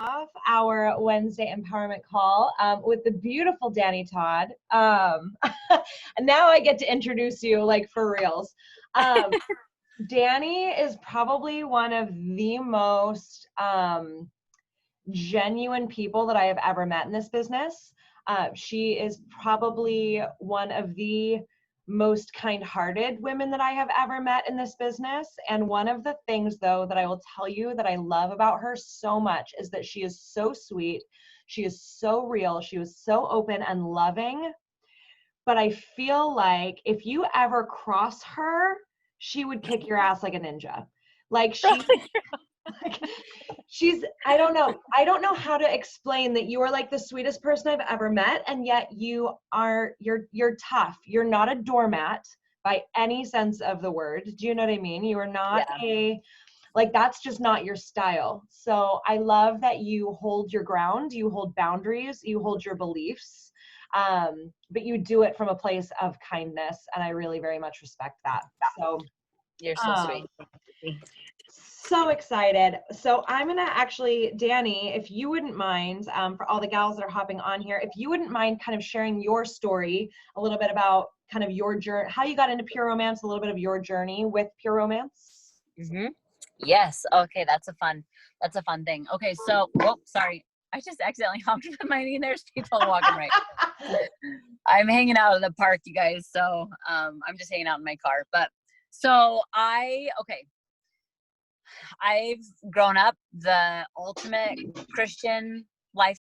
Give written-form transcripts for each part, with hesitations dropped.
Off our Wednesday empowerment call with the beautiful Dani Todd. And now I get to introduce you like for reals. Dani is probably one of the most genuine people that I have ever met in this business. She is probably one of the most kind-hearted women that I have ever met in this business. And one of the things, though, that I will tell you that I love about her so much is that she is so sweet. She is so real. She was so open and loving. But I feel like if you ever cross her, she would kick your ass like a ninja. Like like I don't know how to explain that you are like the sweetest person I've ever met, and yet you're tough. You're not a doormat by any sense of the word. Do you know what I mean? You are not that's just not your style. So I love that you hold your ground, you hold boundaries, you hold your beliefs, but you do it from a place of kindness, and I really very much respect that. So you're so sweet. So excited. So I'm going to actually, Dani, if you wouldn't mind, for all the gals that are hopping on here, if you wouldn't mind kind of sharing your story, a little bit about kind of your journey, how you got into pure romance, a little bit of your journey with pure romance. Mm-hmm. Yes. Okay. That's a fun thing. Okay. So, sorry. I just accidentally honked with my knee. There's people walking right. I'm hanging out in the park, you guys. So, I'm just hanging out in my car, but so I've grown up the ultimate Christian life.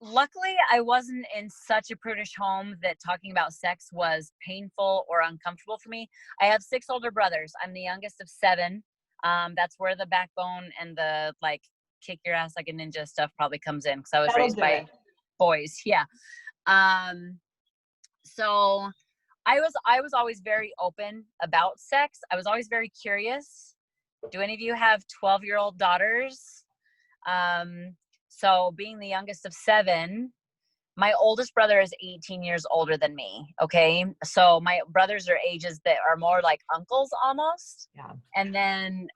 Luckily, I wasn't in such a prudish home that talking about sex was painful or uncomfortable for me. I have 6 older brothers. I'm the youngest of 7. That's where the backbone and the like kick your ass like a ninja stuff probably comes in, because I was raised by boys. Yeah. So I was always very open about sex. I was always very curious. Do any of you have 12-year-old daughters? So being the youngest of 7, my oldest brother is 18 years older than me. Okay. So my brothers are ages that are more like uncles almost. Yeah. And then,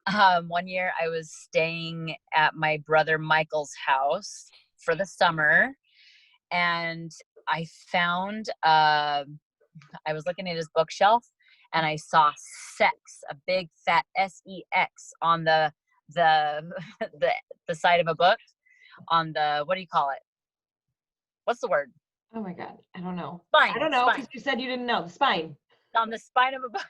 one year I was staying at my brother Michael's house for the summer, and I found, I was looking at his bookshelf and I saw sex, a big fat SEX on the side of a book, on the, what do you call it? What's the word? Oh my God. I don't know. Spine. I don't know, because you said you didn't know. The spine. On the spine of a book.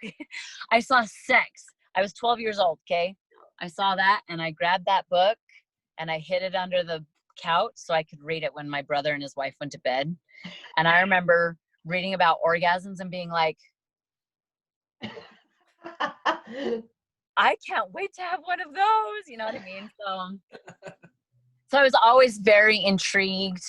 I saw sex. I was 12 years old. Okay. I saw that and I grabbed that book and I hid it under the couch so I could read it when my brother and his wife went to bed. And I remember reading about orgasms and being like, I can't wait to have one of those. You know what I mean? So I was always very intrigued,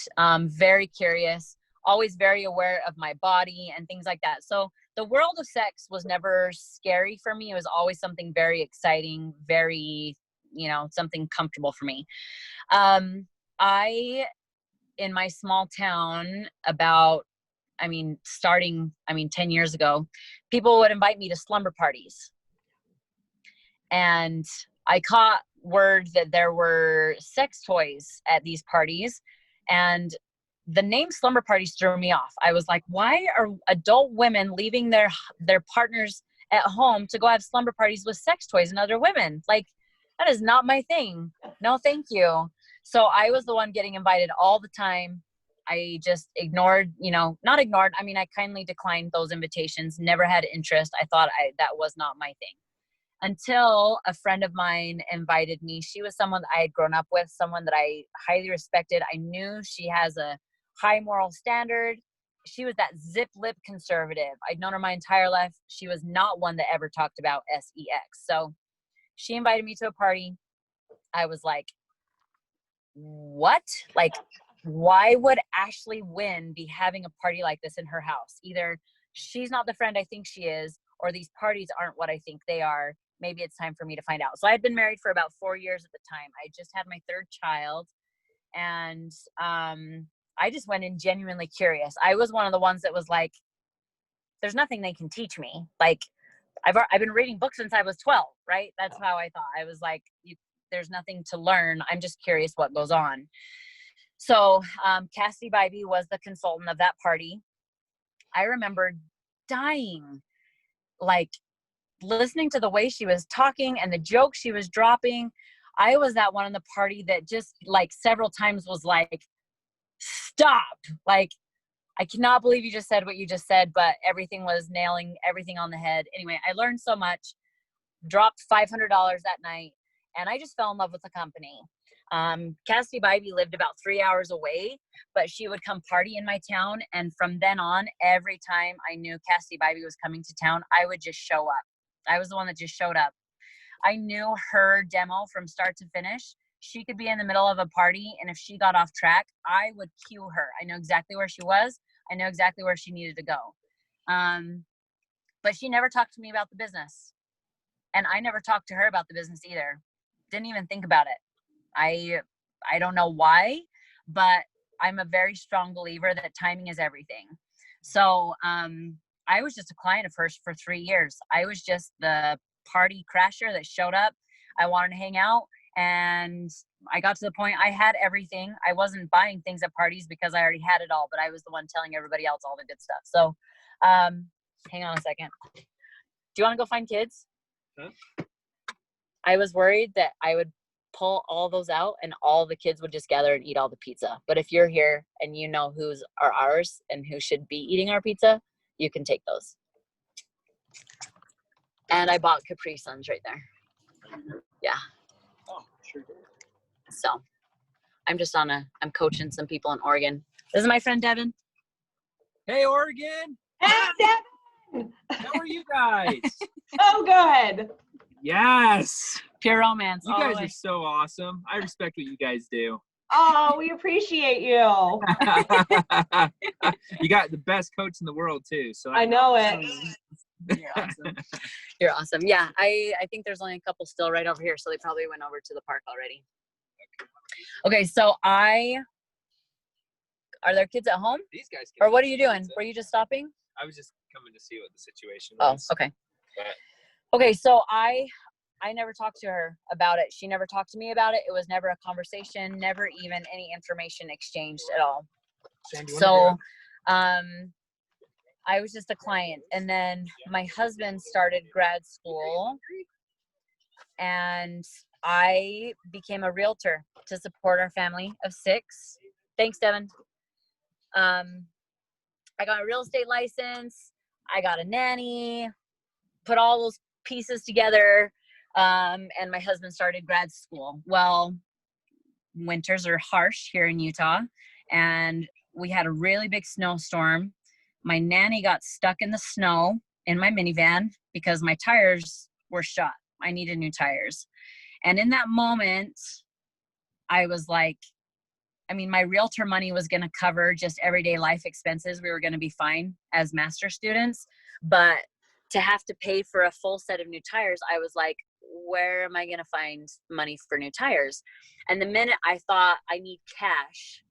very curious, always very aware of my body and things like that. So the world of sex was never scary for me. It was always something very exciting, very, something comfortable for me. In my small town, starting 10 years ago, people would invite me to slumber parties. And I caught word that there were sex toys at these parties, and the name slumber parties threw me off. I was like, why are adult women leaving their partners at home to go have slumber parties with sex toys and other women? Like, that is not my thing. No, thank you. So I was the one getting invited all the time. I just ignored, not ignored. I mean, I kindly declined those invitations, never had interest. I thought that was not my thing. Until a friend of mine invited me. She was someone that I had grown up with, someone that I highly respected. I knew she has a high moral standard. She was that zip lip conservative. I'd known her my entire life. She was not one that ever talked about sex. So she invited me to a party. I was like, what? Like, why would Ashley Wynn be having a party like this in her house? Either she's not the friend I think she is, or these parties aren't what I think they are. Maybe it's time for me to find out. So I had been married for about 4 years at the time. I just had my 3rd child, and I just went in genuinely curious. I was one of the ones that was like, there's nothing they can teach me. Like, I've been reading books since I was 12, right? That's how I thought. I was like, there's nothing to learn. I'm just curious what goes on. So Cassidy Bybee was the consultant of that party. I remember dying, like listening to the way she was talking and the jokes she was dropping. I was that one in the party that just like several times was like, stop. Like, I cannot believe you just said what you just said, but everything was nailing everything on the head. Anyway, I learned so much, dropped $500 that night, and I just fell in love with the company. Cassidy Bybee lived about 3 hours away, but she would come party in my town. And from then on, every time I knew Cassidy Bybee was coming to town, I would just show up. I was the one that just showed up. I knew her demo from start to finish. She could be in the middle of a party, and if she got off track, I would cue her. I know exactly where she was. I know exactly where she needed to go. But she never talked to me about the business. And I never talked to her about the business either. Didn't even think about it. I don't know why, but I'm a very strong believer that timing is everything. So I was just a client of hers for 3 years. I was just the party crasher that showed up. I wanted to hang out, and I got to the point I had everything. I wasn't buying things at parties because I already had it all, but I was the one telling everybody else all the good stuff. So hang on a second. Do you want to go find kids? Huh? I was worried that I would pull all those out and all the kids would just gather and eat all the pizza. But if you're here and you know who's are ours and who should be eating our pizza, you can take those. And I bought Capri Suns right there. Yeah. Oh, sure did. So I'm coaching some people in Oregon. This is my friend Devin. Hey, Oregon. Hey, Devin. How are you guys? Oh, good. Yes. Pure romance. You guys are so awesome. I respect what you guys do. Oh, we appreciate you. You got the best coach in the world too. So I know it. You're awesome. You're awesome. Yeah, I think there's only a couple still right over here, so they probably went over to the park already. Okay, so are there kids at home? These guys. Or what are you doing? Were you just stopping? I was just coming to see what the situation was. Oh, okay. But Okay, so I never talked to her about it. She never talked to me about it. It was never a conversation, never even any information exchanged at all. So, I was just a client. And then my husband started grad school and I became a realtor to support our family of 6. Thanks, Devin. I got a real estate license. I got a nanny, put all those pieces together. And my husband started grad school. Well, winters are harsh here in Utah, and we had a really big snowstorm. My nanny got stuck in the snow in my minivan because my tires were shot. I needed new tires. And in that moment, I was like, my realtor money was going to cover just everyday life expenses. We were going to be fine as master students, but to have to pay for a full set of new tires, I was like, where am I going to find money for new tires? And the minute I thought I need cash,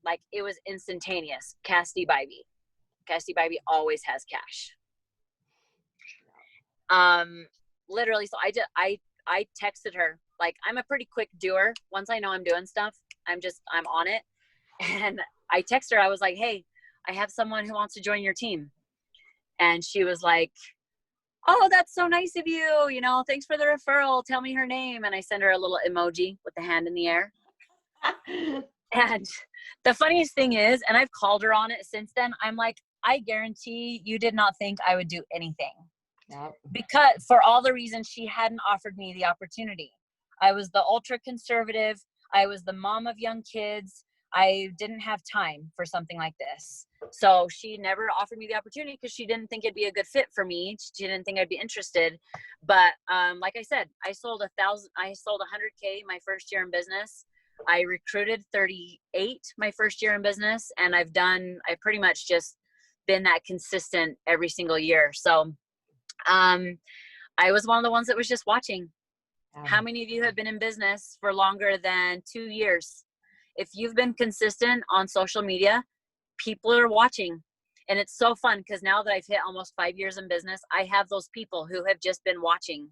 like it was instantaneous. Cassidy Bybee always has cash. Literally. So I texted her, like, I'm a pretty quick doer. Once I know I'm doing stuff, I'm on it. And I texted her, I was like, hey, I have someone who wants to join your team. And she was like, oh, that's so nice of you. Thanks for the referral. Tell me her name. And I sent her a little emoji with the hand in the air. And the funniest thing is, and I've called her on it since then, I'm like, I guarantee you did not think I would do anything. Yep. Because for all the reasons she hadn't offered me the opportunity. I was the ultra conservative. I was the mom of young kids. I didn't have time for something like this. So she never offered me the opportunity because she didn't think it'd be a good fit for me. She didn't think I'd be interested. But like I said, I sold 100K my first year in business. I recruited 38 my first year in business. And I've pretty much just been that consistent every single year. So I was one of the ones that was just watching. How many of you have been in business for longer than 2 years? If you've been consistent on social media, people are watching. And it's so fun because now that I've hit almost 5 years in business, I have those people who have just been watching.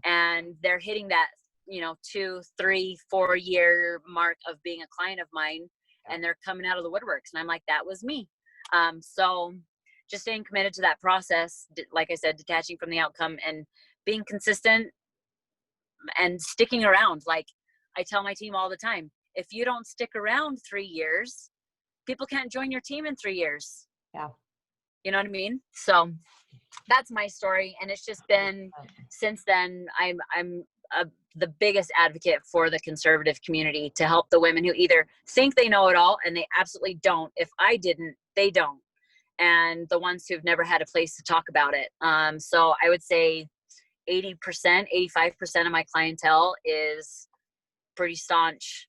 And they're hitting that 2, 3, 4 year mark of being a client of mine, and they're coming out of the woodworks, and I'm like, that was me. So just staying committed to that process, like I said, detaching from the outcome and being consistent and sticking around. Like I tell my team all the time, if you don't stick around 3 years, people can't join your team in 3 years. Yeah. You know what I mean? So that's my story. And it's just been, since then, I'm the biggest advocate for the conservative community to help the women who either think they know it all and they absolutely don't. If I didn't, they don't. And the ones who've never had a place to talk about it. So I would say 80%, 85% of my clientele is pretty staunch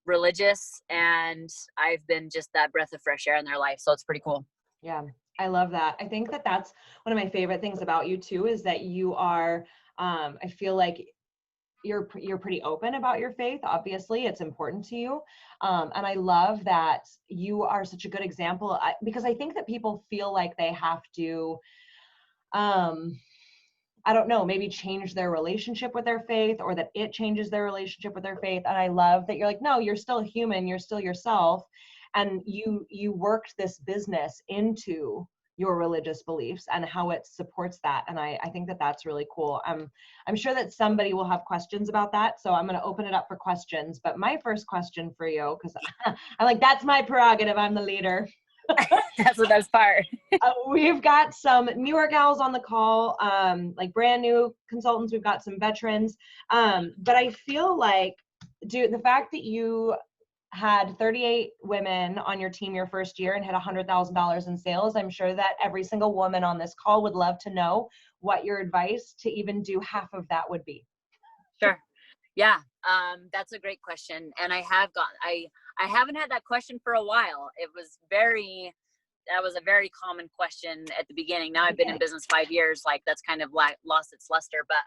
religious, and I've been just that breath of fresh air in their life. So it's pretty cool. Yeah, I love that. I think that that's one of my favorite things about you too, is that you are, I feel like you're pretty open about your faith. Obviously it's important to you. And I love that you are such a good example, because I think that people feel like they have to, I don't know, maybe change their relationship with their faith, or that it changes their relationship with their faith. And I love that you're like, no, you're still human. You're still yourself. And you worked this business into your religious beliefs and how it supports that. And I think that that's really cool. I'm sure that somebody will have questions about that. So I'm going to open it up for questions. But my first question for you, because I'm like, that's my prerogative. I'm the leader. That's the best part. We've got some newer gals on the call, like brand new consultants. We've got some veterans. But I feel like, dude, the fact that you had 38 women on your team your first year and hit $100,000 in sales, I'm sure that every single woman on this call would love to know what your advice to even do half of that would be. Sure. Yeah. That's a great question. And I haven't had that question for a while. That was a very common question at the beginning. Now I've been in business 5 years, like that's kind of lost its luster. But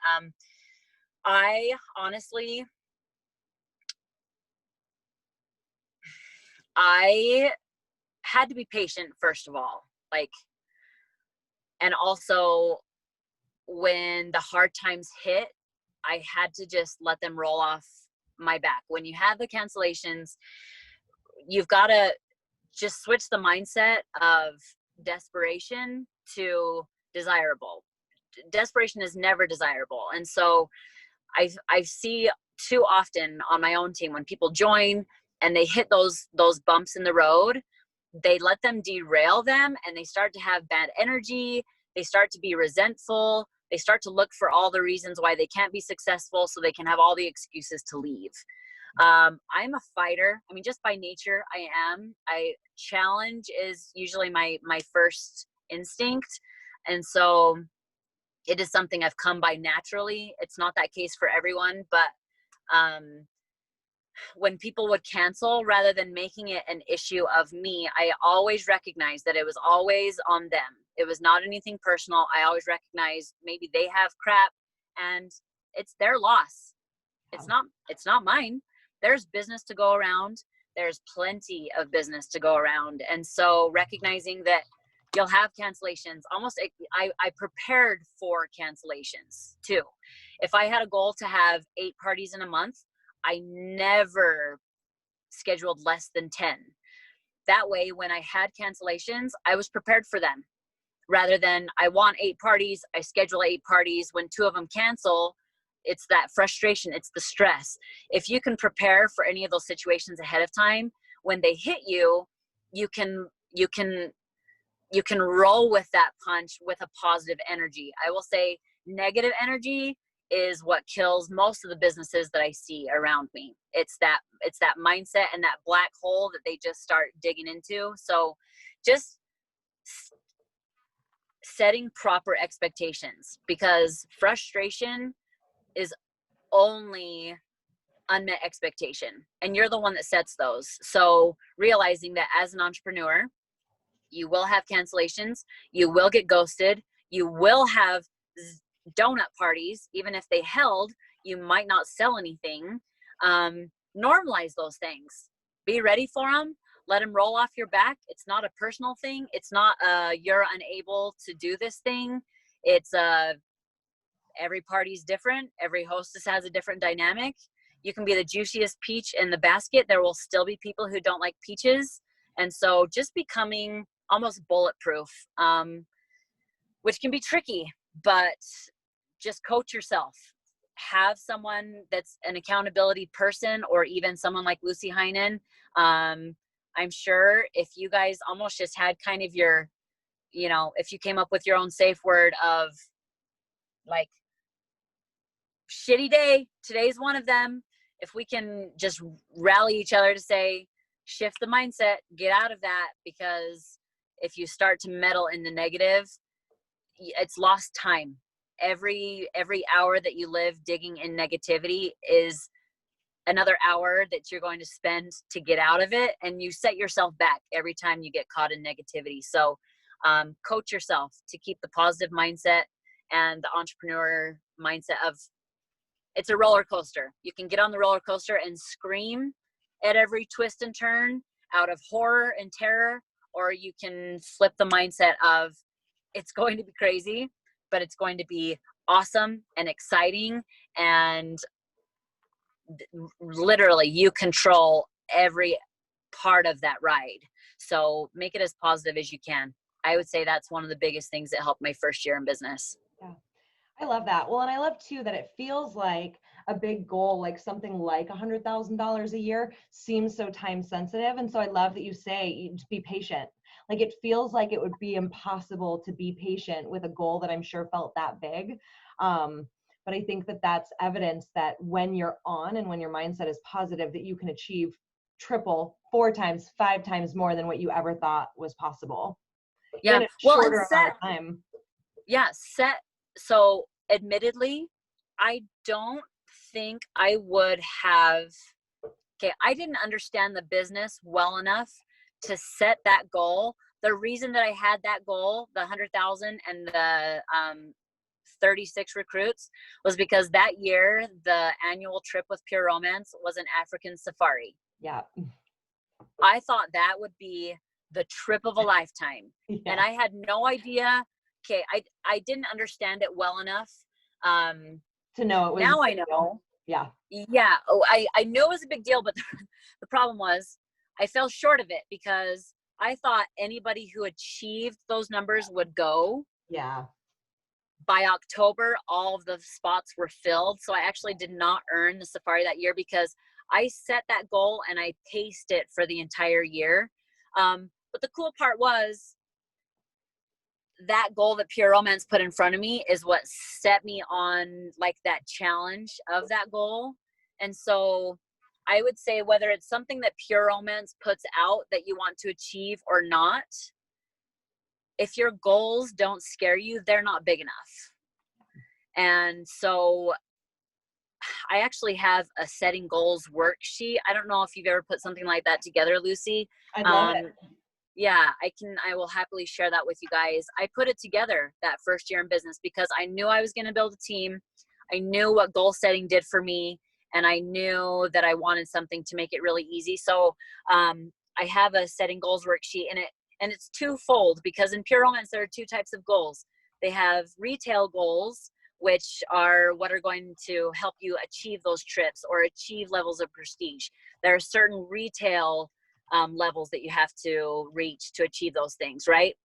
I honestly, I had to be patient, first of all, and also when the hard times hit, I had to just let them roll off my back. When you have the cancellations, you've got to just switch the mindset of desperation to desirable. Desperation is never desirable. And so I see too often on my own team, when people join and they hit those bumps in the road, they let them derail them, and they start to have bad energy. They start to be resentful. They start to look for all the reasons why they can't be successful, so they can have all the excuses to leave. I'm a fighter. I mean, just by nature, I am. Challenge is usually my first instinct. And so it is something I've come by naturally. It's not that case for everyone, but when people would cancel, rather than making it an issue of me, I always recognized that it was always on them. It was not anything personal. I always recognized maybe they have crap and it's their loss. It's not mine. There's business to go around. There's plenty of business to go around. And so recognizing that you'll have cancellations, I prepared for cancellations too. If I had a goal to have 8 parties in a month, I never scheduled less than 10. That way, when I had cancellations, I was prepared for them. Rather than I want 8 parties, I schedule 8 parties. When 2 of them cancel, it's that frustration, it's the stress. If you can prepare for any of those situations ahead of time, when they hit you, you can roll with that punch with a positive energy. I will say negative energy is what kills most of the businesses that I see around me. It's that mindset and that black hole that they just start digging into. So just setting proper expectations, because frustration is only unmet expectation, and you're the one that sets those. So realizing that as an entrepreneur, you will have cancellations, you will get ghosted, you will have donut parties. Even if they held, you might not sell anything. Normalize those things. Be ready for them. Let them roll off your back. It's not a personal thing. It's not you're unable to do this thing. It's Every party's different. Every hostess has a different dynamic. You can be the juiciest peach in the basket. There will still be people who don't like peaches. And so just becoming almost bulletproof, which can be tricky, but just coach yourself. Have someone that's an accountability person, or even someone like Lucy Heinen. I'm sure if you guys almost just had kind of your, if you came up with your own safe word of like, shitty day, today's one of them. If we can just rally each other to say, shift the mindset, get out of that, because if you start to meddle in the negative, it's lost time. Every hour that you live digging in negativity is another hour that you're going to spend to get out of it, and you set yourself back every time you get caught in negativity. So coach yourself to keep the positive mindset and the entrepreneur mindset of, it's a roller coaster. You can get on the roller coaster and scream at every twist and turn out of horror and terror, or you can flip the mindset of, it's going to be crazy, but it's going to be awesome and exciting, and literally you control every part of that ride. So make it as positive as you can. I would say that's one of the biggest things that helped my first year in business. Yeah. I love that. Well, and I love too that it feels like a big goal, like something like $100,000 a year seems so time sensitive. And so I love that you say, just be patient. Like it feels like it would be impossible to be patient with a goal that I'm sure felt that big. But I think that that's evidence that when you're on and when your mindset is positive, that you can achieve triple, 4 times, 5 times more than what you ever thought was possible. Yeah. In a shorter amount of time. Yeah. So admittedly, I don't think I would have, I didn't understand the business well enough to set that goal. The reason that I had that goal, the 100,000 and the 36 recruits, was because that year, the annual trip with Pure Romance was an African safari. Yeah. I thought that would be the trip of a lifetime. Yeah. And I had no idea. I didn't understand it well enough. To know it was. Now I know. Yeah. Yeah. Oh, I knew it was a big deal, but the problem was I fell short of it because I thought anybody who achieved those numbers would go. Yeah. By October, all of the spots were filled. So I actually did not earn the safari that year because I set that goal and I paced it for the entire year. But the cool part was that goal that Pure Romance put in front of me is what set me on like that challenge of that goal. And so I would say whether it's something that Pure Romance puts out that you want to achieve or not, if your goals don't scare you, they're not big enough. And so I actually have a setting goals worksheet. I don't know if you've ever put something like that together, Lucy. I love it. Yeah, I will happily share that with you guys. I put it together that first year in business because I knew I was going to build a team. I knew what goal setting did for me, and I knew that I wanted something to make it really easy. So I have a setting goals worksheet, and it's twofold because in Pure Romance, there are 2 types of goals. They have retail goals, which are what are going to help you achieve those trips or achieve levels of prestige. There are certain retail levels that you have to reach to achieve those things, right?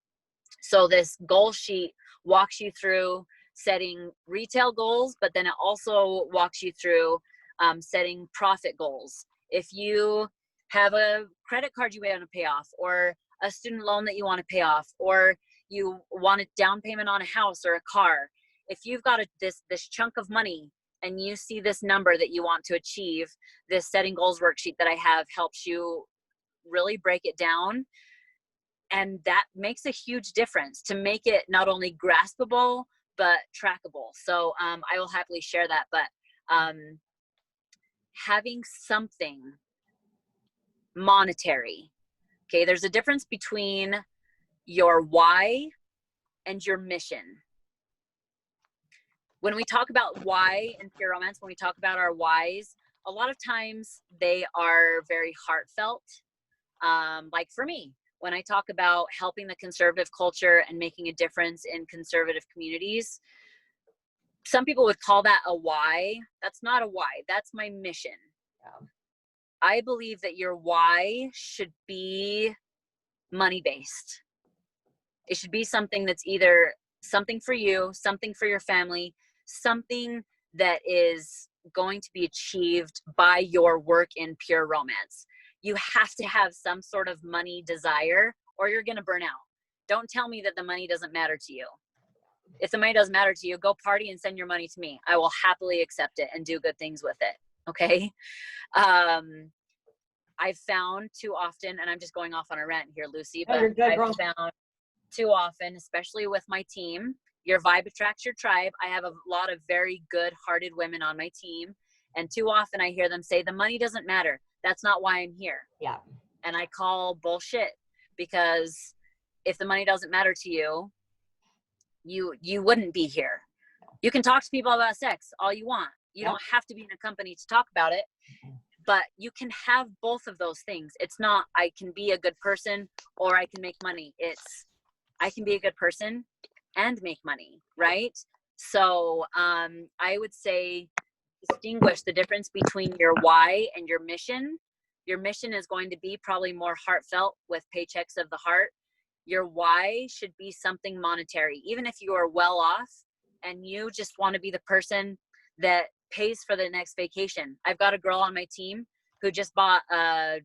So this goal sheet walks you through setting retail goals, but then it also walks you through setting profit goals. If you have a credit card you want to pay off, or a student loan that you want to pay off, or you want a down payment on a house or a car, if you've got this chunk of money and you see this number that you want to achieve, this setting goals worksheet that I have helps you really break it down. And that makes a huge difference to make it not only graspable, but trackable. So I will happily share that. But having something monetary, okay, there's a difference between your why and your mission. When we talk about why in Pure Romance, when we talk about our whys, a lot of times they are very heartfelt. Like for me, when I talk about helping the conservative culture and making a difference in conservative communities, some people would call that a why. That's not a why. That's my mission. Yeah. I believe that your why should be money-based. It should be something that's either something for you, something for your family, something that is going to be achieved by your work in pure romance. You have to have some sort of money desire or you're going to burn out. Don't tell me that the money doesn't matter to you. If the money doesn't matter to you, go party and send your money to me. I will happily accept it and do good things with it. Okay. I've found too often, and I'm just going off on a rant here, Lucy, but you're good, I've girl. found too often, especially with my team, your vibe attracts your tribe. I have a lot of very good-hearted women on my team, and too often I hear them say, the money doesn't matter. That's not why I'm here. Yeah. And I call bullshit, because if the money doesn't matter to you, you wouldn't be here. You can talk to people about sex all you want. You don't have to be in a company to talk about it, but you can have both of those things. It's not, I can be a good person or I can make money. It's, I can be a good person and make money, right? So I would say distinguish the difference between your why and your mission. Your mission is going to be probably more heartfelt with paychecks of the heart. Your why should be something monetary. Even if you are well off and you just want to be the person that pays for the next vacation. I've got a girl on my team who just bought a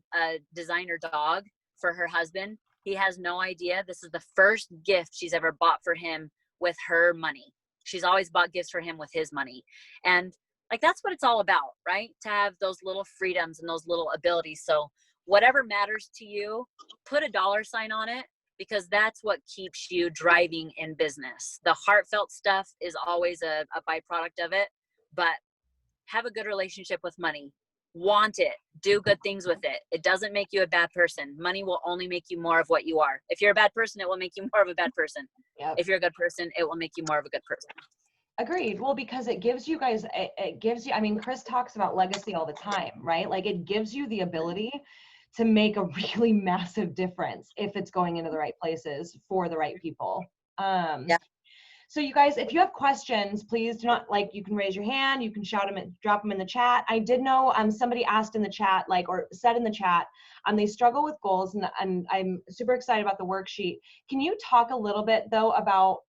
designer dog for her husband. He has no idea. This is the first gift she's ever bought for him with her money. She's always bought gifts for him with his money. And like, that's what it's all about, right? To have those little freedoms and those little abilities. So whatever matters to you, put a dollar sign on it, because that's what keeps you driving in business. The heartfelt stuff is always a byproduct of it, but have a good relationship with money. Want it. Do good things with it. It doesn't make you a bad person. Money will only make you more of what you are. If you're a bad person, it will make you more of a bad person. Yep. If you're a good person, it will make you more of a good person. Agreed. Well, because it gives you guys, it gives you, I mean, Chris talks about legacy all the time, right? Like, it gives you the ability to make a really massive difference if it's going into the right places for the right people. Yeah. So you guys, if you have questions, please do not, like, you can raise your hand, you can shout them, drop them in the chat. I did know somebody asked in the chat, like, or said in the chat, they struggle with goals, and I'm super excited about the worksheet. Can you talk a little bit though about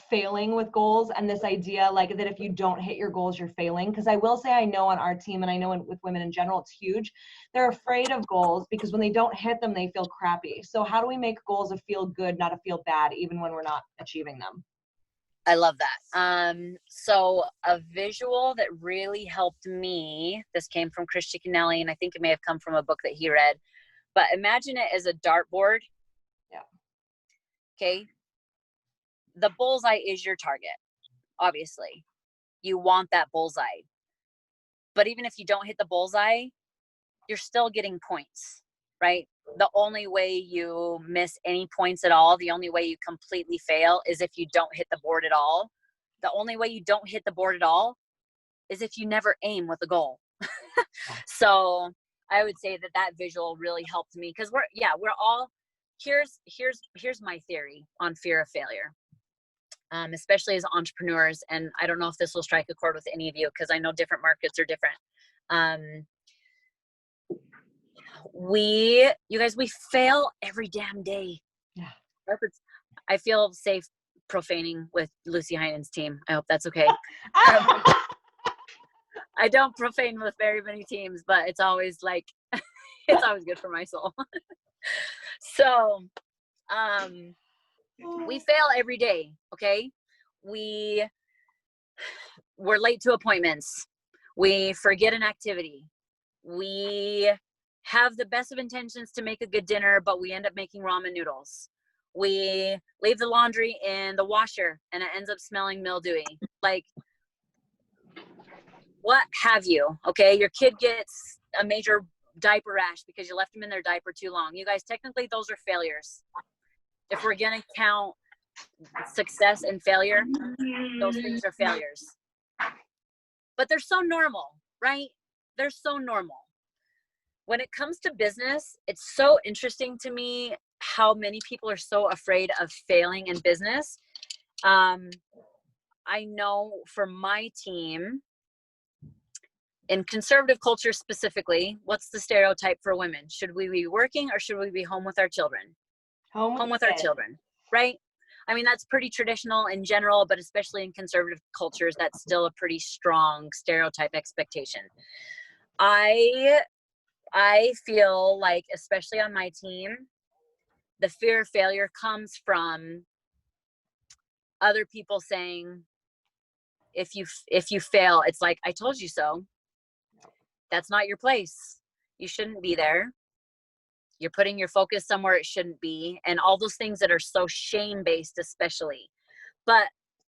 failing with goals and this idea, like, that if you don't hit your goals, you're failing? Because I will say, I know on our team, and I know with women in general, it's huge. They're afraid of goals because when they don't hit them, they feel crappy. So how do we make goals a feel good, not a feel bad, even when we're not achieving them? I love that. So a visual that really helped me, this came from Chris Ciccinelli, and I think it may have come from a book that he read, but imagine it as a dartboard. Yeah. Okay. The bullseye is your target. Obviously, you want that bullseye. But even if you don't hit the bullseye, you're still getting points, right? The only way you miss any points at all, the only way you completely fail is if you don't hit the board at all. The only way you don't hit the board at all is if you never aim with a goal. So I would say that visual really helped me, because we're all, here's my theory on fear of failure. Especially as entrepreneurs. And I don't know if this will strike a chord with any of you, because I know different markets are different. You guys, we fail every damn day. Yeah. I feel safe profaning with Lucy Heinen's team. I hope that's okay. I don't profane with very many teams, but it's always like, it's always good for my soul. So, we fail every day. Okay. We're late to appointments. We forget an activity. We have the best of intentions to make a good dinner, but we end up making ramen noodles. We leave the laundry in the washer and it ends up smelling mildewy. Like, what have you? Okay. Your kid gets a major diaper rash because you left them in their diaper too long. You guys, technically those are failures. If we're going to count success and failure, those things are failures. But they're so normal, right? They're so normal. When it comes to business, it's so interesting to me how many people are so afraid of failing in business. I know for my team, in conservative culture specifically, what's the stereotype for women? Should we be working or should we be home with our children? Home with our children, right? I mean, that's pretty traditional in general, but especially in conservative cultures, that's still a pretty strong stereotype expectation. I feel like, especially on my team, the fear of failure comes from other people saying, if you fail, it's like, I told you so. That's not your place. You shouldn't be there. You're putting your focus somewhere it shouldn't be, and all those things that are so shame-based, especially. But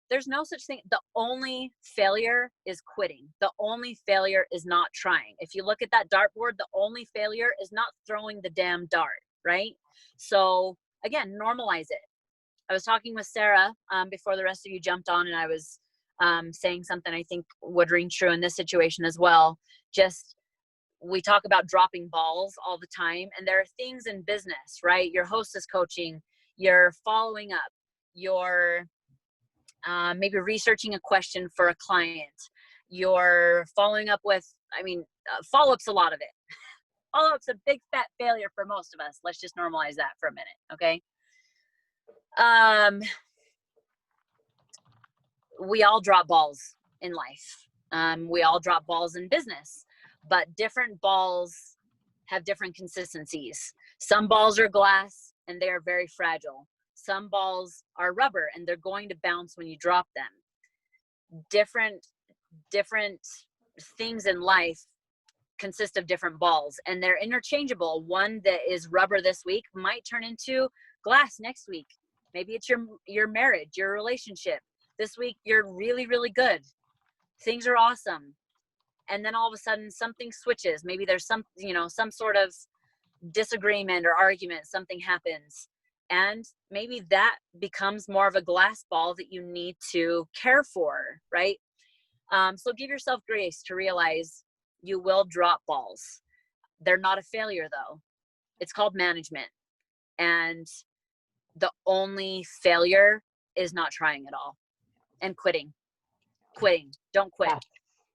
there's no such thing. The only failure is quitting. The only failure is not trying. If you look at that dartboard, the only failure is not throwing the damn dart, right? So again, normalize it. I was talking with Sarah before the rest of you jumped on, and I was saying something I think would ring true in this situation as well. Just, we talk about dropping balls all the time, and there are things in business, right? Your hostess coaching, you're following up, you're maybe researching a question for a client, you're following up with, follow-up's a lot of it. Follow-up's a big fat failure for most of us. Let's just normalize that for a minute, okay? We all drop balls in life. We all drop balls in business, but different balls have different consistencies. Some balls are glass and they are very fragile. Some balls are rubber and they're going to bounce when you drop them. Different things in life consist of different balls, and they're interchangeable. One that is rubber this week might turn into glass next week. Maybe it's your marriage, your relationship. This week you're really, really good. Things are awesome. And then all of a sudden something switches. Maybe there's some sort of disagreement or argument, something happens. And maybe that becomes more of a glass ball that you need to care for, right? So give yourself grace to realize you will drop balls. They're not a failure though. It's called management. And the only failure is not trying at all and quitting. Don't quit. Yeah.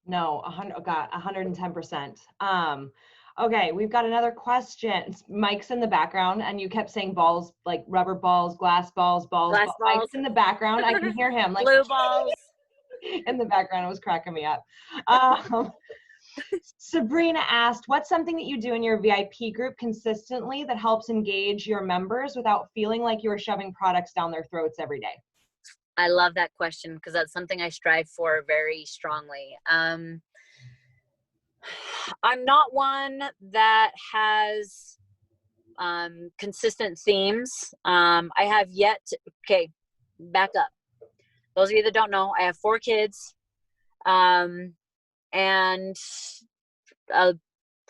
No, 110%. Okay, we've got another question. Mike's in the background, and you kept saying balls, like rubber balls, glass balls, balls. Mike's in the background. I can hear him, like blue balls in the background. It was cracking me up. Sabrina asked, what's something that you do in your VIP group consistently that helps engage your members without feeling like you are shoving products down their throats every day? I love that question because that's something I strive for very strongly. I'm not one that has consistent themes. I have yet to, okay, back up. Those of you that don't know, I have 4 kids and a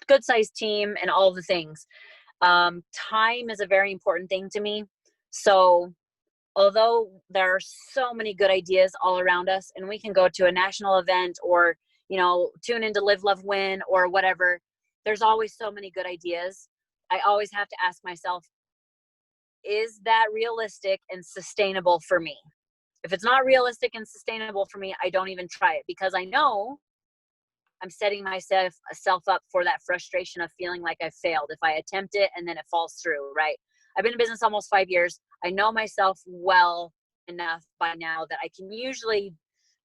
good sized team and all the things. Time is a very important thing to me. So although there are so many good ideas all around us, and we can go to a national event or, tune into Live, Love, Win or whatever, there's always so many good ideas. I always have to ask myself, is that realistic and sustainable for me? If it's not realistic and sustainable for me, I don't even try it, because I know I'm setting myself up for that frustration of feeling like I failed if I attempt it and then it falls through, right? I've been in business almost 5 years. I know myself well enough by now that I can usually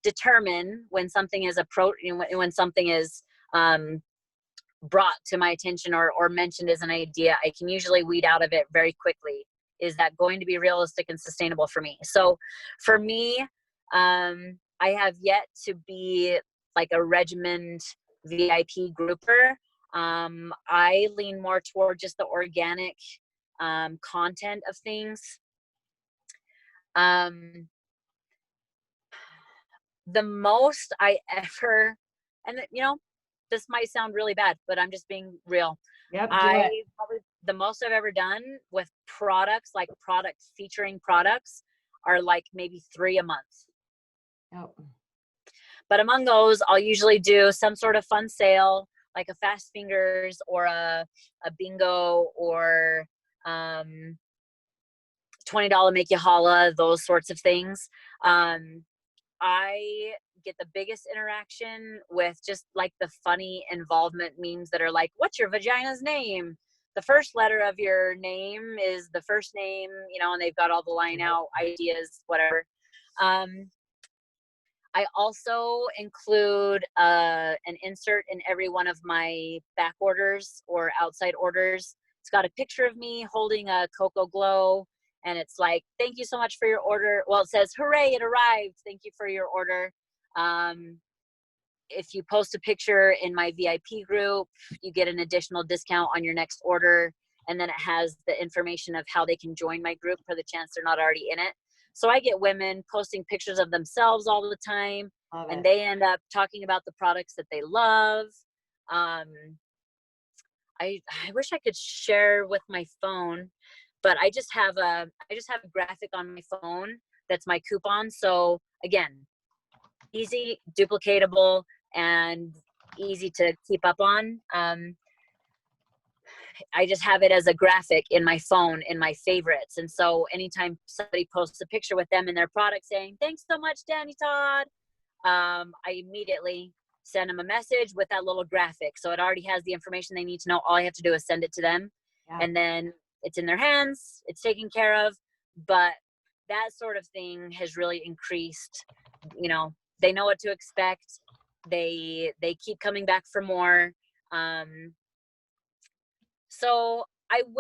determine when something is when something is brought to my attention or mentioned as an idea. I can usually weed out of it very quickly. Is that going to be realistic and sustainable for me? So for me, I have yet to be like a regimented VIP grouper. I lean more toward just the organic content of things. The most I ever, and this might sound really bad, but I'm just being real. Yep. The most I've ever done with products, like products featuring products, are like maybe 3 a month. Yep. But among those, I'll usually do some sort of fun sale, like a Fast Fingers or a bingo or $20 make you holla, those sorts of things. I get the biggest interaction with just like the funny involvement memes that are like, what's your vagina's name? The first letter of your name is the first name, you know, and they've got all the line out ideas, whatever. I also include an insert in every one of my back orders or outside orders. It's got a picture of me holding a Cocoa Glow, and it's like, thank you so much for your order. Well, it says, hooray, it arrived. Thank you for your order. If you post a picture in my VIP group, you get an additional discount on your next order. And then it has the information of how they can join my group for the chance they're not already in it. So I get women posting pictures of themselves all the time, and they end up talking about the products that they love. I wish I could share with my phone, but I just have a graphic on my phone that's my coupon. So again, easy, duplicatable, and easy to keep up on. I just have it as a graphic in my phone in my favorites. And so anytime somebody posts a picture with them and their product saying, thanks so much, Dani Todd, I immediately send them a message with that little graphic. So it already has the information they need to know. All I have to do is send it to them. Yeah. And then it's in their hands, it's taken care of. But that sort of thing has really increased. You know, they know what to expect. They keep coming back for more. So I'm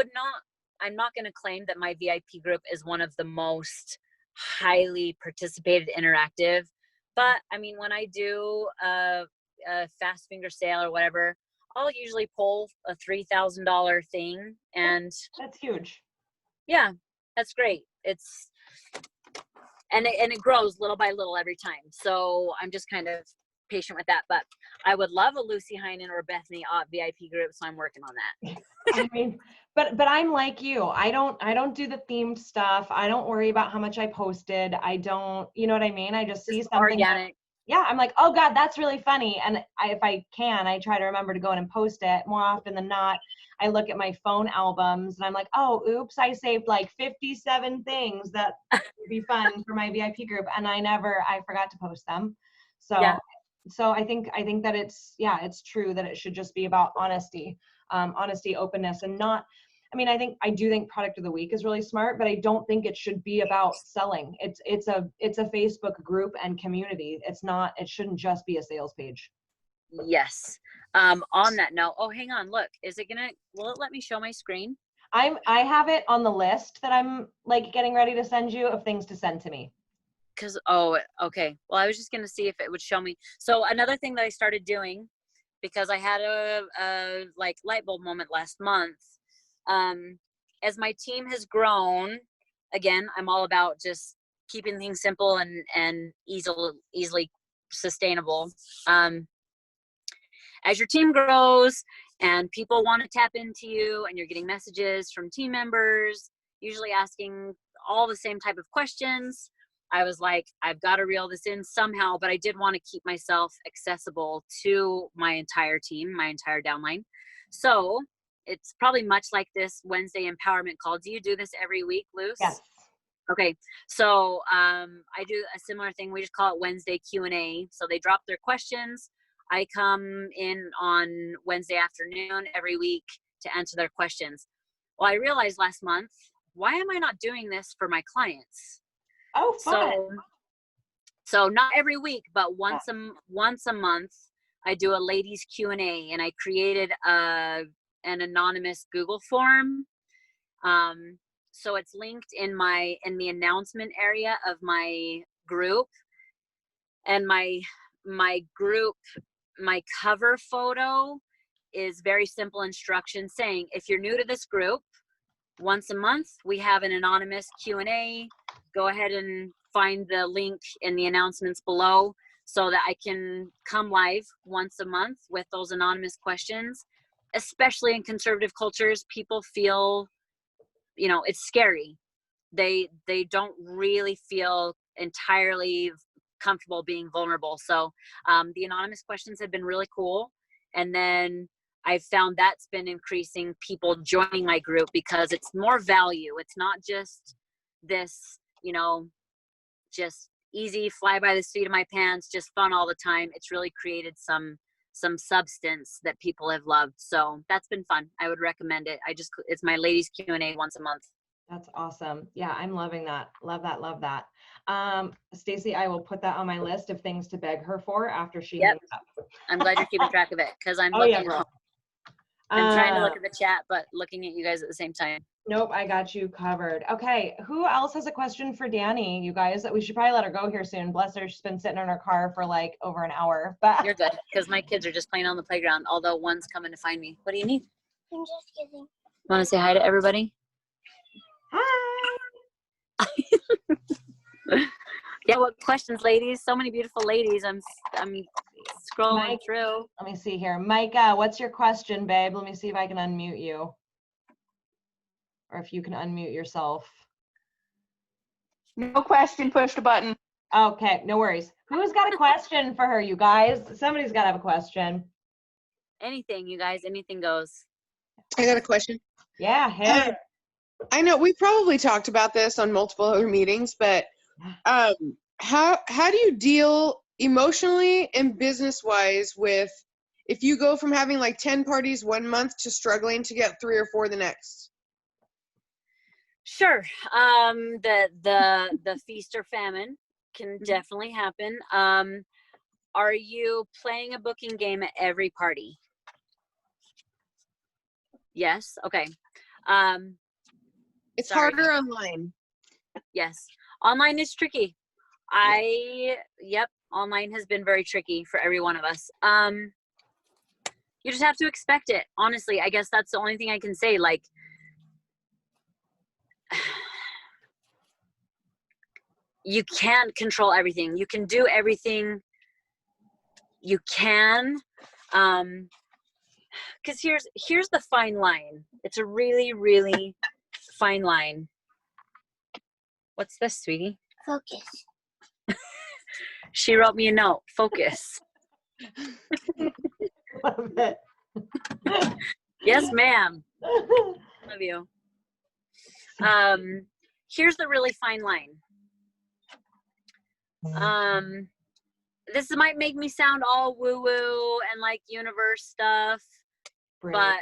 not going to claim that my VIP group is one of the most highly participated interactive, but I mean, when I do a fast finger sale or whatever, I'll usually pull a $3,000 thing, and that's huge. Yeah, that's great. And it grows little by little every time. So I'm just kind of patient with that, but I would love a Lucy Heinen or Bethany Ott VIP group, so I'm working on that. I mean, but I'm like you. I don't do the themed stuff. I don't worry about how much I posted. I don't, you know what I mean? I just see something organic. I'm like, oh God, that's really funny. And if I can, I try to remember to go in and post it. More often than not, I look at my phone albums and I'm like, oh, oops, I saved like 57 things that would be fun for my VIP group, and I forgot to post them. So yeah. So I think that it's true that it should just be about honesty, openness, and not, I do think product of the week is really smart, but I don't think it should be about selling. It's a Facebook group and community. It shouldn't just be a sales page. Yes. On that note, oh, hang on, look, will it let me show my screen? I have it on the list that I'm like getting ready to send you of things to send to me. Okay. Well, I was just going to see if it would show me. So another thing that I started doing, because I had a like light bulb moment last month, as my team has grown, again, I'm all about just keeping things simple and easily sustainable. As your team grows and people want to tap into you, and you're getting messages from team members, usually asking all the same type of questions, I was like, I've got to reel this in somehow, but I did want to keep myself accessible to my entire team, my entire downline. So it's probably much like this Wednesday empowerment call. Do you do this every week, Luce? Yes. Okay. So I do a similar thing. We just call it Wednesday Q&A. So they drop their questions. I come in on Wednesday afternoon every week to answer their questions. Well, I realized last month, why am I not doing this for my clients? Oh, fun. So not every week, but once a month, I do a ladies Q&A, and I created an anonymous Google form. So it's linked in the announcement area of my group, and my group, my cover photo is very simple instructions saying, if you're new to this group, once a month, we have an anonymous Q&A. Go ahead and find the link in the announcements below so that I can come live once a month with those anonymous questions. Especially in conservative cultures, people feel, it's scary. They don't really feel entirely comfortable being vulnerable. So the anonymous questions have been really cool. And then I've found that's been increasing people joining my group because it's more value. It's not just this, just easy, fly by the seat of my pants, just fun all the time. It's really created some substance that people have loved. So that's been fun. I would recommend it. It's my ladies Q&A once a month. That's awesome. Yeah, I'm loving that. Love that. Love that. Stacy, I will put that on my list of things to beg her for after she hangs up. I'm glad you're keeping track of it because I'm Yeah, girl. I'm trying to look at the chat, but looking at you guys at the same time. Nope, I got you covered. Okay, who else has a question for Dani? You guys, we should probably let her go here soon. Bless her, she's been sitting in her car for like over an hour. But you're good because my kids are just playing on the playground. Although one's coming to find me. What do you need? I'm just kidding. Want to say hi to everybody? hi. Yeah, what questions, ladies? So many beautiful ladies. I'm scrolling through. Let me see here. Micah, what's your question, babe? Let me see if I can unmute you. Or if you can unmute yourself. No question, push the button. Okay, no worries. Who's got a question for her, you guys? Somebody's got to have a question. Anything, you guys, anything goes. I got a question. Yeah, hey. I know we probably talked about this on multiple other meetings, but how do you deal emotionally and business wise with if you go from having like 10 parties 1 month to struggling to get 3 or 4 the next? Sure. The feast or famine can definitely happen. Are you playing a booking game at every party? Yes. Okay. It's sorry. harder online. Yes. Online is tricky. Online has been very tricky for every one of us. You just have to expect it. Honestly, I guess that's the only thing I can say. Like, you can't control everything. You can do everything you can. Because here's the fine line. It's a really, really fine line. What's this, sweetie? Focus. She wrote me a note. Focus. Love it. Yes, ma'am. Love you. Here's the really fine line. This might make me sound all woo-woo and like universe stuff, but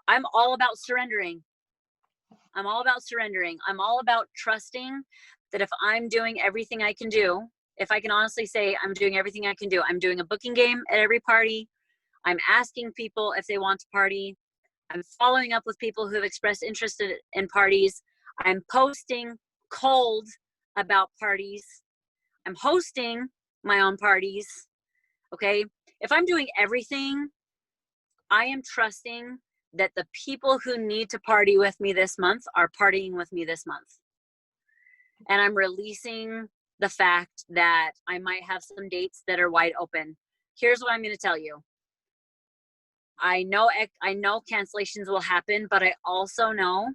I'm all about surrendering. I'm all about surrendering. I'm all about trusting that if I'm doing everything I can do, if I can honestly say I'm doing everything I can do, I'm doing a booking game at every party. I'm asking people if they want to party. I'm following up with people who have expressed interest in parties. I'm posting cold about parties. I'm hosting my own parties. Okay. If I'm doing everything, I am trusting that the people who need to party with me this month are partying with me this month. And I'm releasing the fact that I might have some dates that are wide open. Here's what I'm going to tell you. I know cancellations will happen, but I also know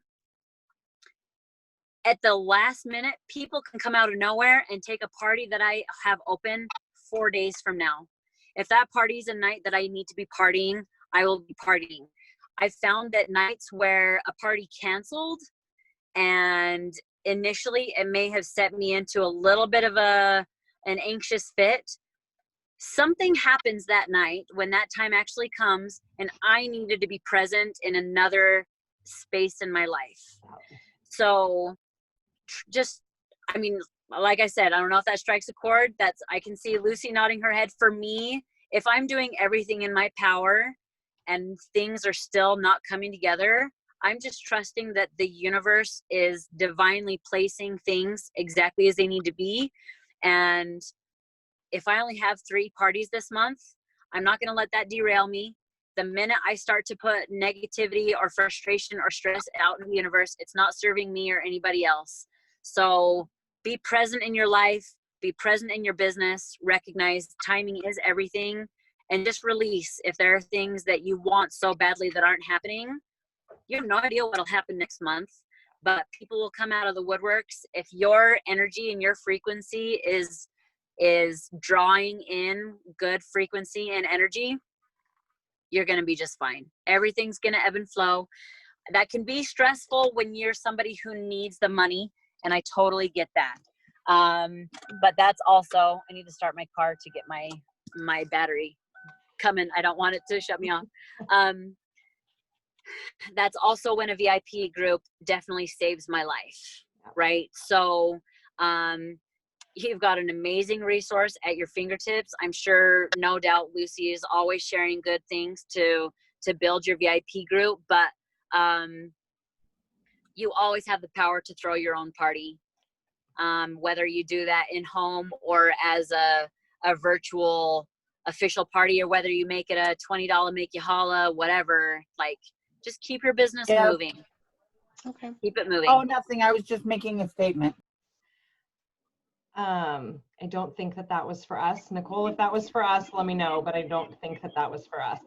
at the last minute, people can come out of nowhere and take a party that I have open 4 days from now. If that party is a night that I need to be partying, I will be partying. I've found that nights where a party canceled and initially it may have set me into a little bit of an anxious fit, something happens that night when that time actually comes and I needed to be present in another space in my life. So like I said, I don't know if that strikes a chord. I can see Lucy nodding her head. For me, if I'm doing everything in my power and things are still not coming together, I'm just trusting that the universe is divinely placing things exactly as they need to be. And if I only have 3 parties this month, I'm not going to let that derail me. The minute I start to put negativity or frustration or stress out in the universe, it's not serving me or anybody else. So be present in your life, be present in your business, recognize timing is everything, and just release. If there are things that you want so badly that aren't happening, you have no idea what'll happen next month, but people will come out of the woodworks. If your energy and your frequency is drawing in good frequency and energy, you're going to be just fine. Everything's going to ebb and flow. that can be stressful when you're somebody who needs the money. And I totally get that. But that's also, I need to start my car to get my battery coming. I don't want it to shut me off. That's also when a VIP group definitely saves my life, right? So you've got an amazing resource at your fingertips. I'm sure, no doubt, Lucy is always sharing good things to build your VIP group, but you always have the power to throw your own party, whether you do that in home or as a virtual official party, or whether you make it a $20 make you holla, whatever. Like, just keep your business moving. Okay. Keep it moving. Oh, nothing. I was just making a statement. I don't think that was for us. Nicole, if that was for us, let me know, but I don't think that was for us.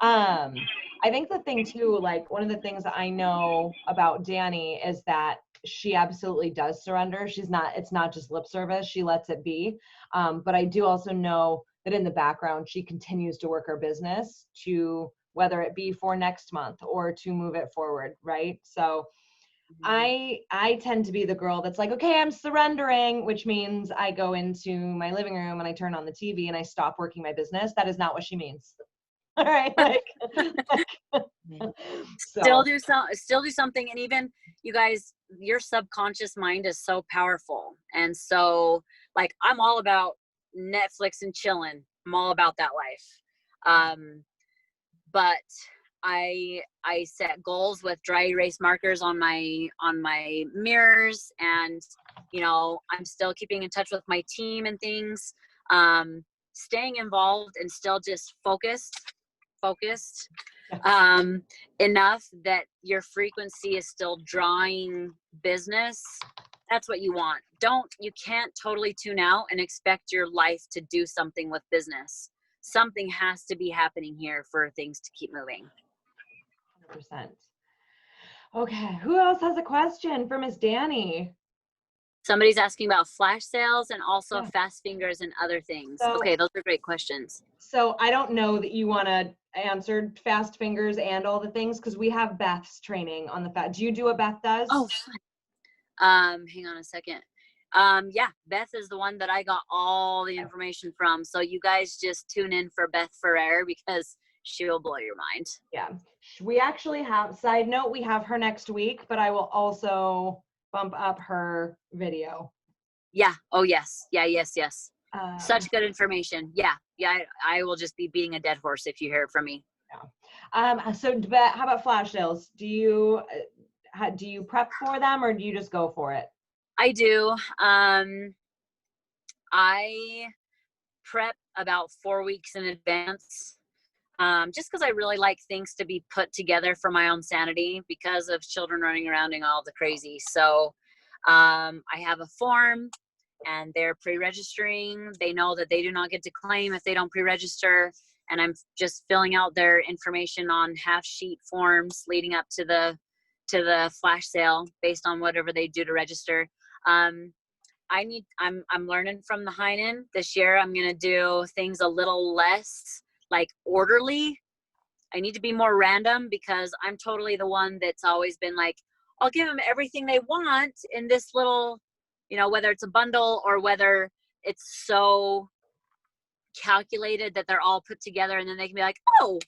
I think the thing too, like one of the things that I know about Dani is that she absolutely does surrender. It's not just lip service. She lets it be. But I do also know that in the background, she continues to work her business to, whether it be for next month or to move it forward. Right. So I tend to be the girl that's like, okay, I'm surrendering, which means I go into my living room and I turn on the TV and I stop working my business. That is not what she means. All right. Still do something. And even you guys, your subconscious mind is so powerful. And so like, I'm all about Netflix and chilling. I'm all about that life. But I set goals with dry erase markers on my mirrors, and I'm still keeping in touch with my team and things, staying involved and still just focused enough that your frequency is still drawing business. That's what you want. You can't totally tune out and expect your life to do something with business. Something has to be happening here for things to keep moving. 100%. Okay, who else has a question for Miss Dani? Somebody's asking about flash sales and also fast fingers and other things. So, okay, those are great questions. So I don't know that you want to answer fast fingers and all the things, because we have Beth's training on the fast. Do you do what Beth does? Oh, fun. Hang on a second. Yeah, Beth is the one that I got all the information from. So you guys just tune in for Beth Ferrer, because she'll blow your mind. Yeah. We actually have, side note, we have her next week, but I will also bump up her video. Yeah. Oh, yes. Yeah, yes. Such good information. Yeah. I will just be beating a dead horse if you hear it from me. Yeah. So Beth, how about flash sales? Do you prep for them, or do you just go for it? I do. I prep about 4 weeks in advance, just because I really like things to be put together for my own sanity because of children running around and all the crazy. So I have a form, and they're pre-registering. They know that they do not get to claim if they don't pre-register. And I'm just filling out their information on half sheet forms leading up to the flash sale based on whatever they do to register. I'm learning from the Heinen this year. I'm going to do things a little less like orderly. I need to be more random, because I'm totally the one that's always been like, I'll give them everything they want in this little, whether it's a bundle or whether it's so calculated that they're all put together, and then they can be like, oh,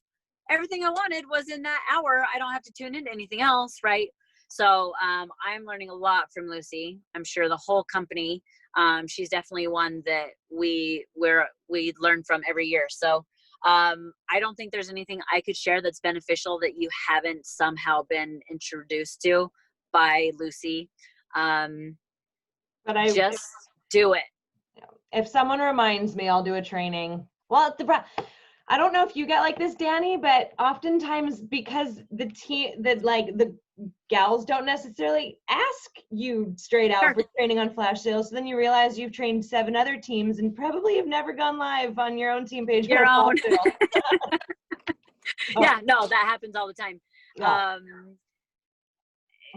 everything I wanted was in that hour. I don't have to tune into anything else. Right. So I'm learning a lot from Lucy. I'm sure the whole company, she's definitely one that we learn from every year. So I don't think there's anything I could share that's beneficial that you haven't somehow been introduced to by Lucy. But just do it. If someone reminds me, I'll do a training. Well, I don't know if you get like this, Dani, but oftentimes, because the gals don't necessarily ask you straight out for training on flash sales, so then you realize you've trained 7 other teams and probably have never gone live on your own team page. Your own. Yeah, no, that happens all the time. Yeah.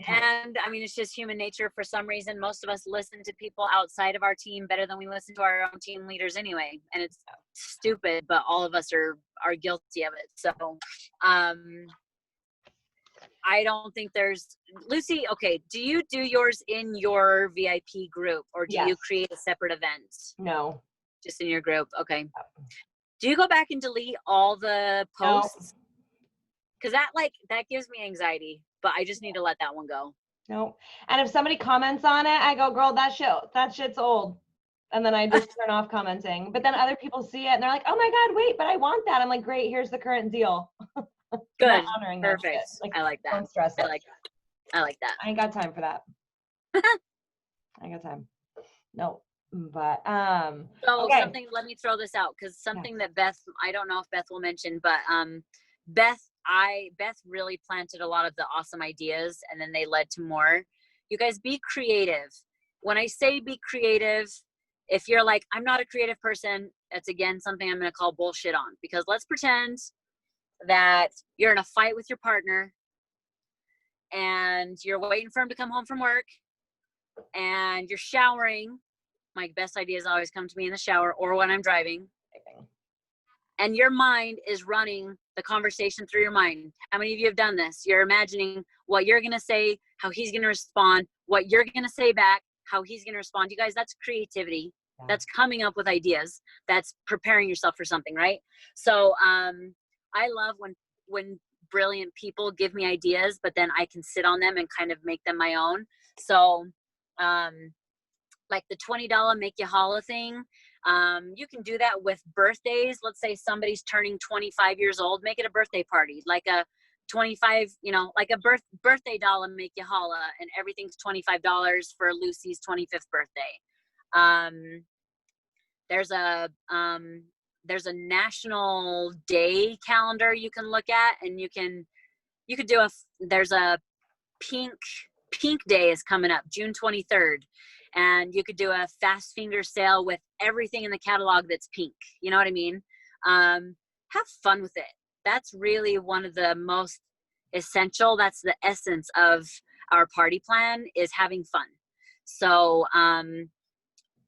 And I mean, it's just human nature. For some reason, most of us listen to people outside of our team better than we listen to our own team leaders anyway. And it's stupid, but all of us are guilty of it. So, I don't think there's Lucy. Okay. Do you do yours in your VIP group or do you Yes. create a separate event? No. Just in your group. Okay. Do you go back and delete all the No. posts? Cause that gives me anxiety, but I just need to let that one go. No. And if somebody comments on it, I go, girl, that shit's old. And then I just turn off commenting. But then other people see it and they're like, oh my God, wait, but I want that. I'm like, great, here's the current deal. Good. Not honoring that Perfect. shit. Like, I like that. Don't stress it. I like that. I ain't got time for that. I ain't got time. No. But So okay. something, let me throw this out because something that Beth, I don't know if Beth will mention, but Beth really planted a lot of the awesome ideas and then they led to more. You guys be creative. When I say be creative, if you're like, I'm not a creative person, that's again something I'm going to call bullshit on, because let's pretend that you're in a fight with your partner and you're waiting for him to come home from work and you're showering. My best ideas always come to me in the shower or when I'm driving. And your mind is running the conversation through your mind. How many of you have done this? You're imagining what you're going to say, how he's going to respond, what you're going to say back, how he's going to respond. You guys, that's creativity. Yeah. That's coming up with ideas. That's preparing yourself for something, right? So I love when brilliant people give me ideas, but then I can sit on them and kind of make them my own. So like the $20 make you holla thing. You can do that with birthdays. Let's say somebody's turning 25 years old, make it a birthday party, like a 25, like a birthday dollar make you holla, and everything's $25 for Lucy's 25th birthday. There's a national day calendar you can look at, and you could do there's a pink day is coming up June 23rd. And you could do a fast finger sale with everything in the catalog that's pink. You know what I mean? Have fun with it. That's really one of the most essential. That's the essence of our party plan, is having fun. So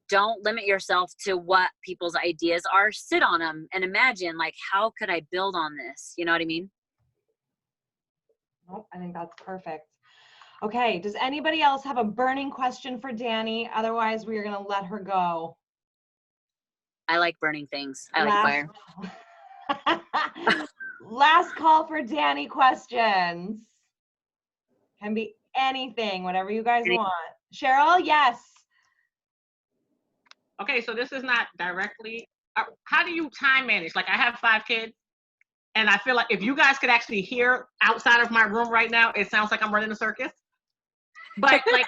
don't limit yourself to what people's ideas are. Sit on them and imagine, like, how could I build on this? You know what I mean? Nope, I think that's perfect. Okay, does anybody else have a burning question for Dani? Otherwise, we are going to let her go. I like burning things. I like fire. Last call for Dani questions. Can be anything, whatever you guys want. Cheryl, yes. Okay, so this is not directly, how do you time manage? Like, I have 5 kids, and I feel like if you guys could actually hear outside of my room right now, it sounds like I'm running a circus. But like,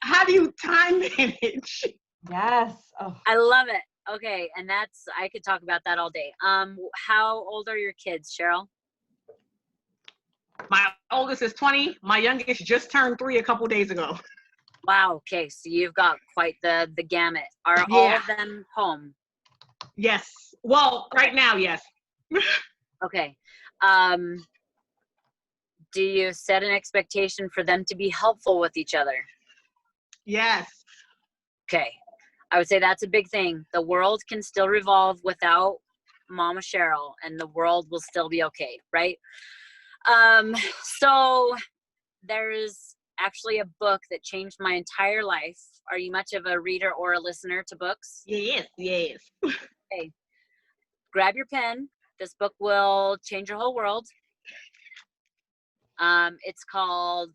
how do you time manage? Yes. Oh. I love it. Okay, and I could talk about that all day. How old are your kids, Cheryl? My oldest is 20. My youngest just turned 3 a couple days ago. Wow. Okay, so you've got quite the gamut. Are all of them home? Yes. Well, right now, yes. Okay. Do you set an expectation for them to be helpful with each other? Yes. Okay. I would say that's a big thing. The world can still revolve without Mama Cheryl, and the world will still be okay, right? So there's actually a book that changed my entire life. Are you much of a reader or a listener to books? Yes, yes. Okay. Grab your pen. This book will change your whole world. It's called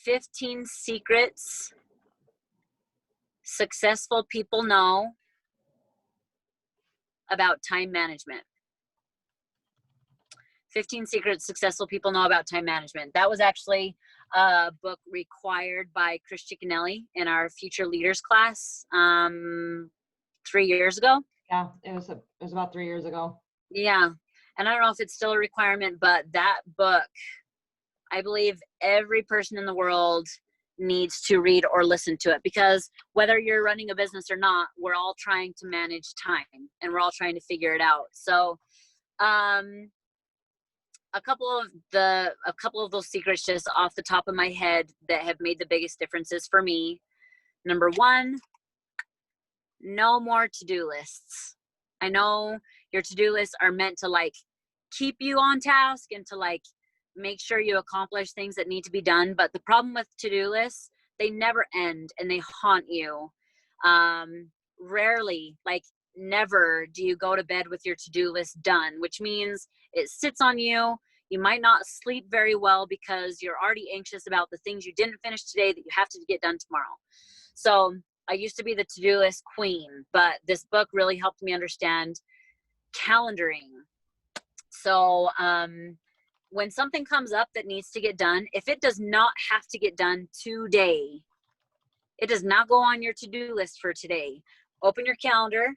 15 Secrets Successful People Know About Time Management. 15 Secrets Successful People Know About Time Management. That was actually a book required by Chris Ciccanelli in our Future Leaders class 3 years ago. Yeah, it was about 3 years ago. Yeah, and I don't know if it's still a requirement, but that book, I believe every person in the world needs to read or listen to it, because whether you're running a business or not, we're all trying to manage time and we're all trying to figure it out. So a couple of those secrets just off the top of my head that have made the biggest differences for me. Number 1, no more to-do lists. I know your to-do lists are meant to like keep you on task and to like make sure you accomplish things that need to be done. But the problem with to-do lists, they never end and they haunt you. Rarely, like never, do you go to bed with your to-do list done, which means it sits on you. You might not sleep very well because you're already anxious about the things you didn't finish today that you have to get done tomorrow. So I used to be the to-do list queen, but this book really helped me understand calendaring. So when something comes up that needs to get done, if it does not have to get done today, it does not go on your to-do list for today. Open your calendar,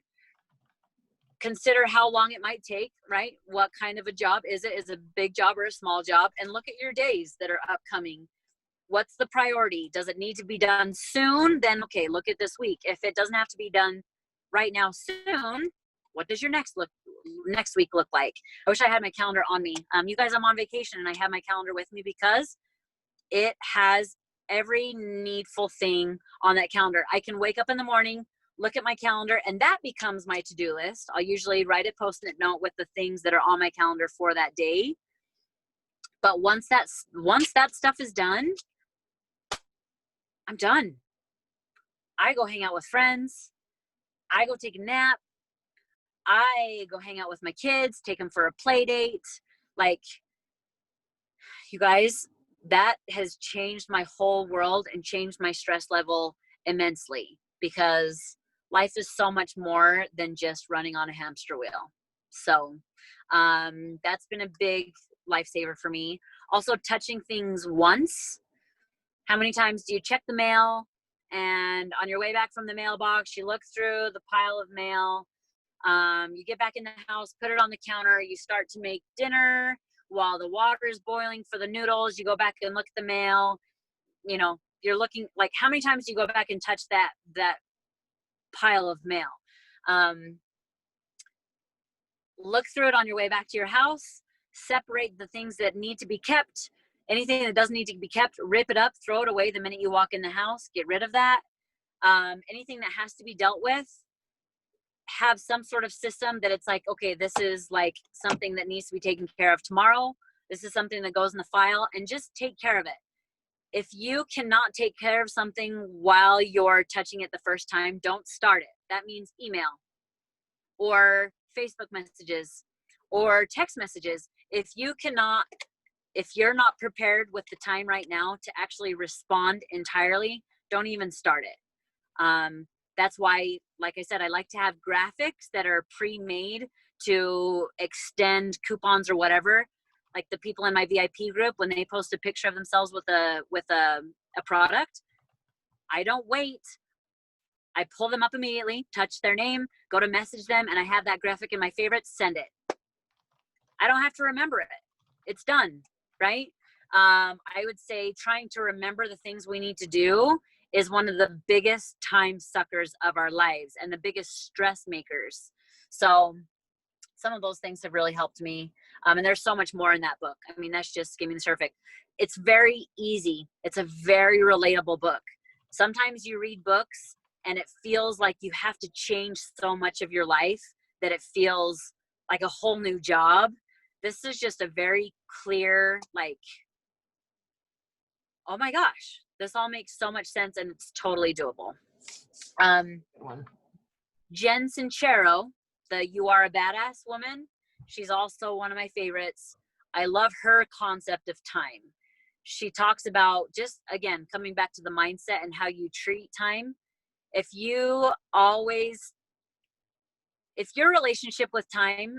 consider how long it might take, right? What kind of a job is it? Is it a big job or a small job? And look at your days that are upcoming. What's the priority? Does it need to be done soon? Then, okay, look at this week. If it doesn't have to be done right now soon, what does your next week look like? I wish I had my calendar on me. You guys, I'm on vacation and I have my calendar with me because it has every needful thing on that calendar. I can wake up in the morning, look at my calendar, and that becomes my to-do list. I'll usually write a post-it note with the things that are on my calendar for that day. But once that stuff is done, I'm done. I go hang out with friends. I go take a nap. I go hang out with my kids, take them for a play date. Like, you guys, that has changed my whole world and changed my stress level immensely, because life is so much more than just running on a hamster wheel. So that's been a big lifesaver for me. Also, touching things once. How many times do you check the mail, and on your way back from the mailbox, you look through the pile of mail, you get back in the house, put it on the counter, you start to make dinner while the water is boiling for the noodles, you go back and look at the mail, you know, you're looking, like, how many times do you go back and touch that pile of mail? Look through it on your way back to your house, separate the things that need to be kept. Anything that doesn't need to be kept, rip it up, throw it away the minute you walk in the house, get rid of that. Anything that has to be dealt with, have some sort of system that it's like, okay, this is like something that needs to be taken care of tomorrow. This is something that goes in the file, and just take care of it. If you cannot take care of something while you're touching it the first time, don't start it. That means email or Facebook messages or text messages. If you're not prepared with the time right now to actually respond entirely, don't even start it. That's why, like I said, I like to have graphics that are pre-made to extend coupons or whatever. Like the people in my VIP group, when they post a picture of themselves with a product, I don't wait. I pull them up immediately, touch their name, go to message them, and I have that graphic in my favorites, send it. I don't have to remember it. It's done, right? I would say trying to remember the things we need to do is one of the biggest time suckers of our lives and the biggest stress makers. So some of those things have really helped me. And there's so much more in that book. I mean, that's just skimming the surface. It's very easy. It's a very relatable book. Sometimes you read books and it feels like you have to change so much of your life that it feels like a whole new job. This is just a very clear, like, oh my gosh, this all makes so much sense and it's totally doable. Jen Sincero, the You Are a Badass Woman, she's also one of my favorites. I love her concept of time. She talks about, just again, coming back to the mindset and how you treat time. If your relationship with time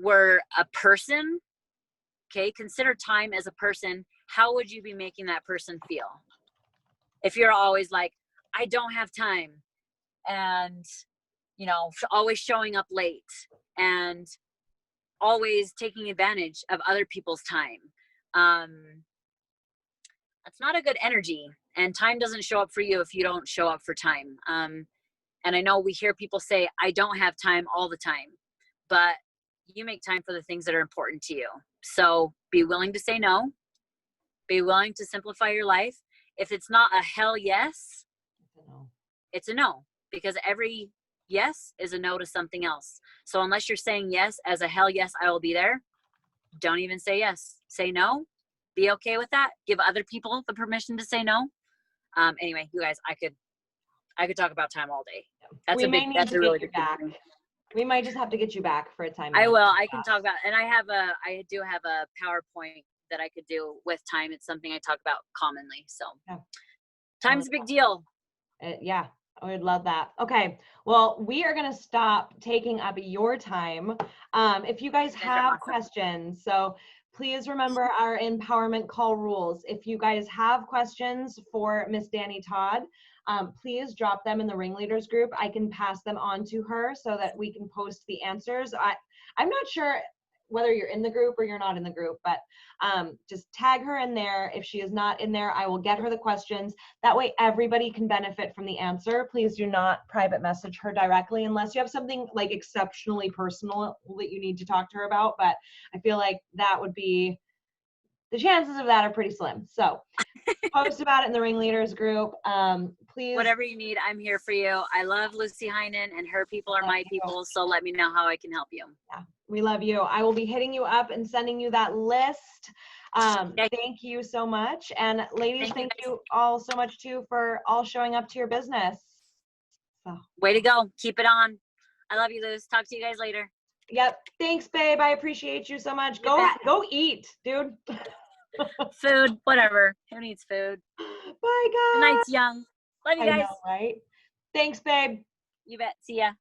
were a person, okay, consider time as a person. How would you be making that person feel? If you're always like, I don't have time, and, you know, always showing up late and always taking advantage of other people's time, that's not a good energy, and time doesn't show up for you if you don't show up for time. And I know we hear people say, I don't have time all the time, but you make time for the things that are important to you. So be willing to say no. Be willing to simplify your life. If it's not a hell yes, it's a no, because every yes is a no to something else. So unless you're saying yes as a hell yes, I will be there, don't even say yes. Say no. Be okay with that. Give other people the permission to say no. Anyway, you guys, I could talk about time all day. That's that's a really big thing. We might just have to get you back for a time. I will. I can talk about, and I do have a PowerPoint that I could do with time. It's something I talk about commonly. So time's a big deal. Yeah, I would love that. Okay, well, we are going to stop taking up your time. If you guys have questions, so please remember our empowerment call rules. If you guys have questions for Miss Dani Todd, please drop them in the ringleaders group. I can pass them on to her so that we can post the answers. I'm not sure whether you're in the group or you're not in the group, but just tag her in there. If she is not in there, I will get her the questions. That way everybody can benefit from the answer. Please do not private message her directly unless you have something like exceptionally personal that you need to talk to her about. But I feel like that would be, the chances of that are pretty slim. So post about it in the ringleaders group. Please. Whatever you need, I'm here for you. I love Lucy Heinen, and her people are my people. So let me know how I can help you. Yeah, we love you. I will be hitting you up and sending you that list. Thank you so much. And ladies, thank you all so much too for all showing up to your business. So. Way to go. Keep it on. I love you, Luz. Talk to you guys later. Yep. Thanks, babe. I appreciate you so much. Go eat, dude. Food, whatever. Who needs food? Bye, guys. The night's young. Love you guys. I know, right? Thanks, babe. You bet. See ya.